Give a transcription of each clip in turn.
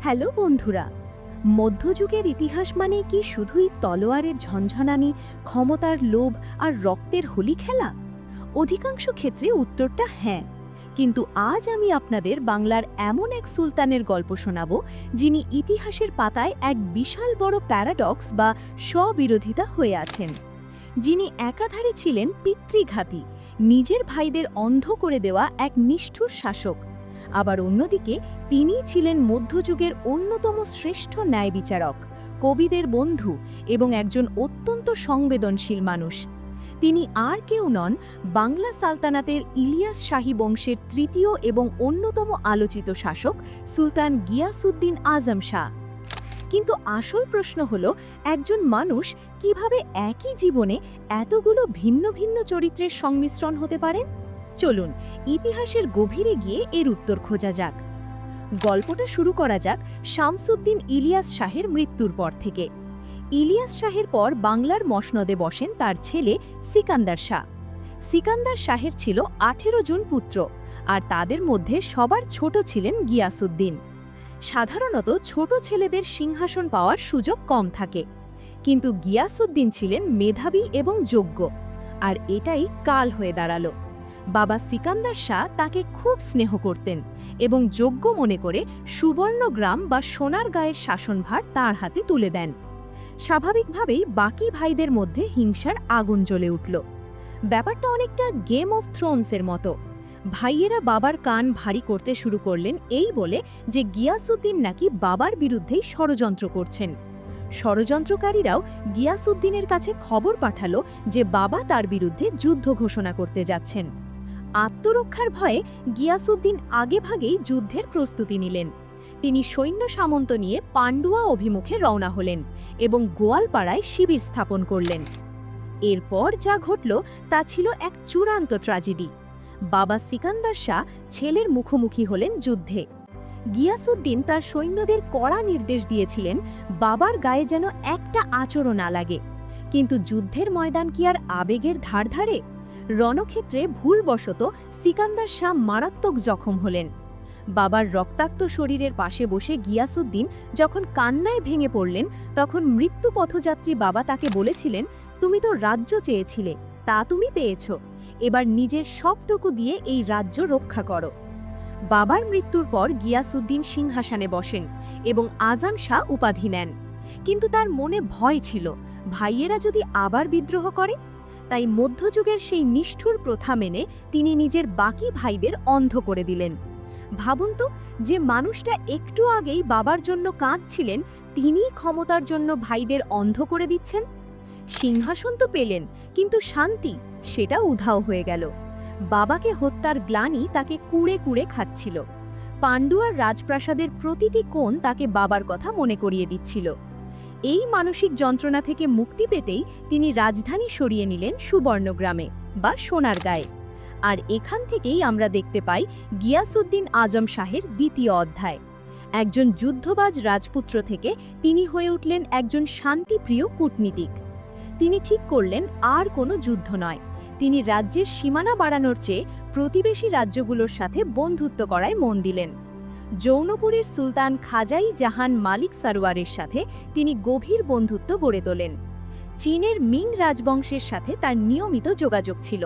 Hello বন্ধুরা, মধ্যযুগের ইতিহাস মানে কি শুধুই তলোয়ারের ঝনঝনানি, ক্ষমতার লোভ আর রক্তের হোলি খেলা? অধিকাংশ ক্ষেত্রে উত্তরটা হ্যাঁ। কিন্তু আজ আমি আপনাদের বাংলার এমন এক সুলতানের গল্প শোনাব, যিনি ইতিহাসের পাতায় এক বিশাল বড় প্যারাডক্স বা স্ববিরোধিতা হয়ে আছেন। যিনি একাধারে ছিলেন পিতৃঘাতী, নিজের ভাইদের অন্ধ করে দেওয়া এক নিষ্ঠুর শাসক, আবার অন্যদিকে তিনিই ছিলেন মধ্যযুগের অন্যতম শ্রেষ্ঠ ন্যায়বিচারক, কবিদের বন্ধু এবং একজন অত্যন্ত সংবেদনশীল মানুষ। তিনি আর কেউ নন, বাংলা সালতানাতের ইলিয়াস শাহী বংশের তৃতীয় এবং অন্যতম আলোচিত শাসক সুলতান গিয়াসউদ্দিন আজম শাহ। কিন্তু আসল প্রশ্ন হলো, একজন মানুষ কিভাবে একই জীবনে এতগুলো ভিন্ন ভিন্ন চরিত্রের সংমিশ্রণ হতে পারেন? চলুন ইতিহাসের গভীরে গিয়ে এর উত্তর খোঁজা যাক। গল্পটা শুরু করা যাক শামসুদ্দিন ইলিয়াস শাহের মৃত্যুর পর থেকে। ইলিয়াস শাহের পর বাংলার মসনদে বসেন তার ছেলে সিকান্দার শাহ। সিকান্দার শাহের ছিল 18 জন পুত্র, আর তাদের মধ্যে সবার ছোট ছিলেন গিয়াসউদ্দিন। সাধারণত ছোট ছেলেদের সিংহাসন পাওয়ার সুযোগ কম থাকে, কিন্তু গিয়াসউদ্দিন ছিলেন মেধাবী এবং যোগ্য, আর এটাই কাল হয়ে দাঁড়ালো। বাবা সিকান্দার শাহ তাকে খুব স্নেহ করতেন এবং যোগ্য মনে করে সুবর্ণগ্রাম বা সোনার গায়ের শাসনভার তার হাতে তুলে দেন। স্বাভাবিকভাবেই বাকি ভাইদের মধ্যে হিংসার আগুন জ্বলে উঠল। ব্যাপারটা অনেকটা গেম অফ থ্রোনসের মতো। ভাইয়েরা বাবার কান ভারী করতে শুরু করলেন এই বলে যে গিয়াসউদ্দিন নাকি বাবার বিরুদ্ধেই ষড়যন্ত্র করছেন। ষড়যন্ত্রকারীরাও গিয়াসউদ্দিনের কাছে খবর পাঠালো যে বাবা তার বিরুদ্ধে যুদ্ধ ঘোষণা করতে যাচ্ছেন। আত্মরক্ষার ভয়ে গিয়াসউদ্দিন আগেভাগেই যুদ্ধের প্রস্তুতি নিলেন। তিনি সৈন্য সামন্ত নিয়ে পান্ডুয়া অভিমুখে রওনা হলেন এবং গোয়ালপাড়ায় শিবির স্থাপন করলেন। এরপর যা ঘটল তা ছিল এক চূড়ান্ত ট্র্যাজেডি। বাবা সিকান্দার শাহ ছেলের মুখোমুখি হলেন যুদ্ধে। গিয়াসউদ্দিন তার সৈন্যদের কড়া নির্দেশ দিয়েছিলেন বাবার গায়ে যেন একটা আঁচড়ও না লাগে। কিন্তু যুদ্ধের ময়দান কি আর আবেগের ধার ধারে? রণক্ষেত্রে ভুলবশত সিকান্দার শাহ মারাত্মক জখম হলেন। বাবার রক্তাক্ত শরীরের পাশে বসে গিয়াসউদ্দিন যখন কান্নায় ভেঙে পড়লেন, তখন মৃত্যু পথযাত্রী বাবা তাকে বলেছিলেন, তুমি তো রাজ্য চেয়েছিলে, তা তুমি পেয়েছ, এবার নিজের সবটুকু দিয়ে এই রাজ্য রক্ষা করো। বাবার মৃত্যুর পর গিয়াসউদ্দিন সিংহাসনে বসেন এবং আজম শাহ উপাধি নেন। কিন্তু তার মনে ভয় ছিল, ভাইয়েরা যদি আবার বিদ্রোহ করে। তাই মধ্যযুগের সেই নিষ্ঠুর প্রথা মেনে তিনি নিজের বাকি ভাইদের অন্ধ করে দিলেন। ভাবুন তো, যে মানুষটা একটু আগেই বাবার জন্য কাঁদছিলেন, তিনিই ক্ষমতার জন্য ভাইদের অন্ধ করে দিচ্ছেন। সিংহাসন তো পেলেন, কিন্তু শান্তি, সেটা উধাও হয়ে গেল। বাবাকে হত্যার গ্লানি তাকে কুড়ে কুড়ে খাচ্ছিল। পান্ডুয়ার রাজপ্রাসাদের প্রতিটি কোণ তাকে বাবার কথা মনে করিয়ে দিচ্ছিল। এই মানসিক যন্ত্রণা থেকে মুক্তি পেতেই তিনি রাজধানী সরিয়ে নিলেন সুবর্ণগ্রামে বা সোনার গায়ে। আর এখান থেকেই আমরা দেখতে পাই গিয়াসউদ্দিন আজম শাহের দ্বিতীয় অধ্যায়। একজন যুদ্ধবাজ রাজপুত্র থেকে তিনি হয়ে উঠলেন একজন শান্তিপ্রিয় কূটনীতিক। তিনি ঠিক করলেন আর কোনো যুদ্ধ নয়, তিনি রাজ্যের সীমানা বাড়ানোর চেয়ে প্রতিবেশী রাজ্যগুলোর সাথে বন্ধুত্ব করায় মন দিলেন। জৌনপুরের সুলতান খাজাই জাহান মালিক সারোয়ারের সাথে তিনি গভীর বন্ধুত্ব গড়ে তোলেন। চীনের মিং রাজবংশের সাথে তার নিয়মিত যোগাযোগ ছিল।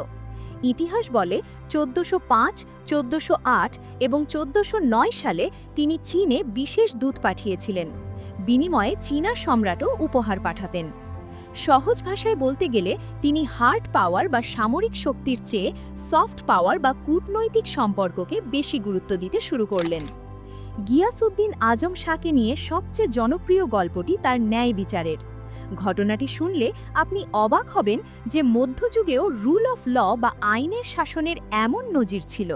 ইতিহাস বলে 1405, 1408 এবং 1409 সালে তিনি চীনে বিশেষ দূত পাঠিয়েছিলেন। বিনিময়ে চীনা সম্রাটও উপহার পাঠাতেন। সহজ ভাষায় বলতে গেলে তিনি হার্ড পাওয়ার বা সামরিক শক্তির চেয়ে সফট পাওয়ার বা কূটনৈতিক সম্পর্ককে বেশি গুরুত্ব দিতে শুরু করলেন। গিয়াসউদ্দিন আজম শাহকে নিয়ে সবচেয়ে জনপ্রিয় গল্পটি তার ন্যায় বিচারের। ঘটনাটি শুনলে আপনি অবাক হবেন যে মধ্যযুগেও রুল অফ ল বা আইনের শাসনের এমন নজির ছিল।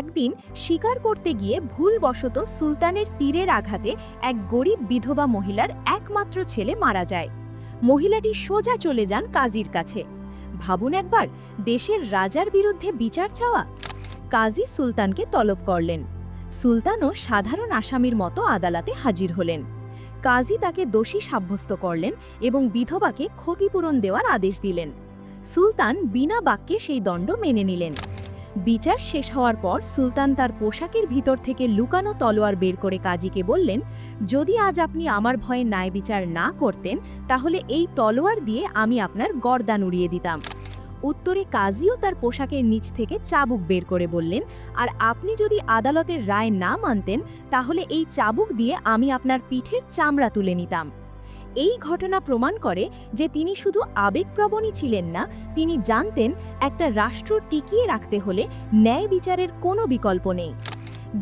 একদিন শিকার করতে গিয়ে ভুলবশত সুলতানের তীরের আঘাতে এক গরিব বিধবা মহিলার একমাত্র ছেলে মারা যায়। মহিলাটি সোজা চলে যান কাজীর কাছে। ভাবুন একবার, দেশের রাজার বিরুদ্ধে বিচার চাওয়া! কাজী সুলতানকে তলব করলেন। সুলতানও সাধারণ আসামির মতো আদালতে হাজির হলেন। কাজী তাকে দোষী সাব্যস্ত করলেন এবং বিধবাকে ক্ষতিপূরণ দেওয়ার আদেশ দিলেন। সুলতান বিনা বাক্যে সেই দণ্ড মেনে নিলেন। বিচার শেষ হওয়ার পর সুলতান তার পোশাকের ভিতর থেকে লুকানো তলোয়ার বের করে কাজীকে বললেন, যদি আজ আপনি আমার ভয়ে ন্যায় বিচার না করতেন তাহলে এই তলোয়ার দিয়ে আমি আপনার গর্দান উড়িয়ে দিতাম। উত্তরে কাজীও তার পোশাকের নিচ থেকে চাবুক বের করে বললেন, আর আপনি যদি আদালতের রায় না মানতেন তাহলে এই চাবুক দিয়ে আমি আপনার পিঠের চামড়া তুলে নিতাম। এই ঘটনা প্রমাণ করে যে তিনি শুধু আবেগপ্রবণই ছিলেন না, তিনি জানতেন একটা রাষ্ট্র টিকিয়ে রাখতে হলে ন্যায় বিচারের কোনো বিকল্প নেই।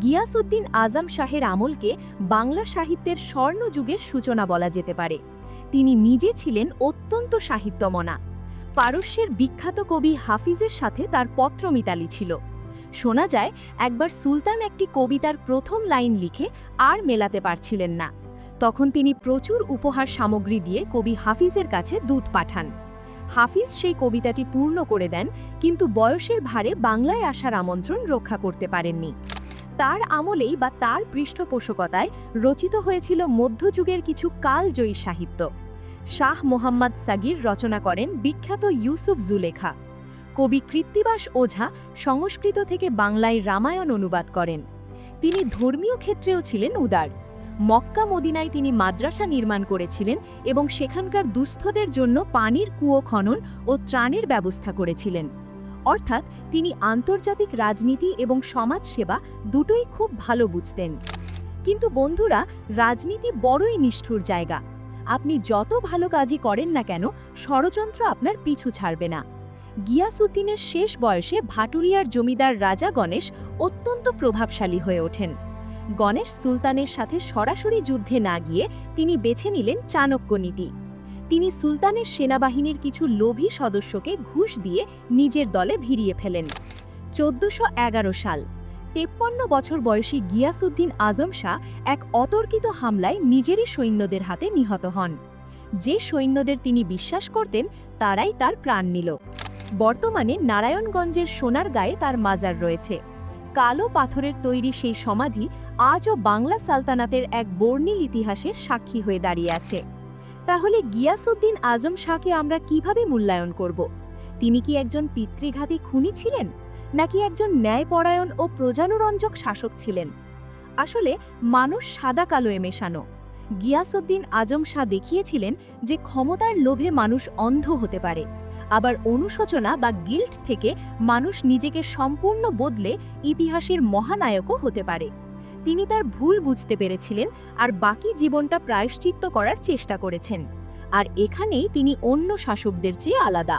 গিয়াসউদ্দিন আজম শাহের আমলকে বাংলা সাহিত্যের স্বর্ণযুগের সূচনা বলা যেতে পারে। তিনি নিজে ছিলেন অত্যন্ত সাহিত্যমনা। পারস্যের বিখ্যাত কবি হাফিজের সাথে তার পত্রমিতালি ছিল। শোনা যায় একবার সুলতান একটি কবিতার প্রথম লাইন লিখে আর মেলাতে পারছিলেন না। তখন তিনি প্রচুর উপহার সামগ্রী দিয়ে কবি হাফিজের কাছে দূত পাঠান। হাফিজ সেই কবিতাটি পূর্ণ করে দেন, কিন্তু বয়সের ভারে বাংলায় আসার আমন্ত্রণ রক্ষা করতে পারেননি। তার আমলেই বা তার পৃষ্ঠপোষকতায় রচিত হয়েছিল মধ্যযুগের কিছু কালজয়ী সাহিত্য। শাহ মোহাম্মদ সাগির রচনা করেন বিখ্যাত ইউসুফ জুলেখা। কবি কৃত্তিবাস ওঝা সংস্কৃত থেকে বাংলায় রামায়ণ অনুবাদ করেন। তিনি ধর্মীয় ক্ষেত্রেও ছিলেন উদার। মক্কা মদিনায় তিনি মাদ্রাসা নির্মাণ করেছিলেন এবং সেখানকার দুস্থদের জন্য পানির কুয়ো খনন ও ত্রাণের ব্যবস্থা করেছিলেন। অর্থাৎ তিনি আন্তর্জাতিক রাজনীতি এবং সমাজসেবা দুটোই খুব ভালো বুঝতেন। কিন্তু বন্ধুরা, রাজনীতি বড়ই নিষ্ঠুর জায়গা। আপনি যত ভালো কাজই করেন না কেন, ষড়যন্ত্র আপনার পিছু ছাড়বে না। গিয়াসউদ্দিনের শেষ বয়সে ভাটুরিয়ার জমিদার রাজা গণেশ অত্যন্ত প্রভাবশালী হয়ে ওঠেন। গণেশ সুলতানের সাথে সরাসরি যুদ্ধে না গিয়ে তিনি বেছে নিলেন চাণক্য নীতি। তিনি সুলতানের সেনাবাহিনীর কিছু লোভী সদস্যকে ঘুষ দিয়ে নিজের দলে ভিড়িয়ে ফেলেন। 1411 সাল, 53 বছর বয়সী গিয়াসউদ্দিন আজম শাহ এক অতর্কিত হামলায় নিজেরই সৈন্যদের হাতে নিহত হন। যে সৈন্যদের তিনি বিশ্বাস করতেন তারাই তার প্রাণ নিল। বর্তমানে নারায়ণগঞ্জের সোনারগাঁয়ে তার মাজার রয়েছে। কালো পাথরের তৈরি সেই সমাধি আজও বাংলা সালতানাতের এক বর্ণিল ইতিহাসের সাক্ষী হয়ে দাঁড়িয়ে আছে। তাহলে গিয়াসউদ্দিন আজম শাহকে আমরা কিভাবে মূল্যায়ন করব? তিনি কি একজন পিতৃঘাতী খুনি ছিলেন, নাকি একজন ন্যায়পরায়ণ ও প্রজানুরঞ্জক শাসক ছিলেন? আসলে মানুষ সাদা কালোয় মেশানো। গিয়াসউদ্দিন আজম শাহ দেখিয়েছিলেন যে ক্ষমতার লোভে মানুষ অন্ধ হতে পারে, আবার অনুশোচনা বা গিল্ট থেকে মানুষ নিজেকে সম্পূর্ণ বদলে ইতিহাসের মহানায়কও হতে পারে। তিনি তার ভুল বুঝতে পেরেছিলেন আর বাকি জীবনটা প্রায়শ্চিত্ত করার চেষ্টা করেছেন। আর এখানেই তিনি অন্য শাসকদের চেয়ে আলাদা।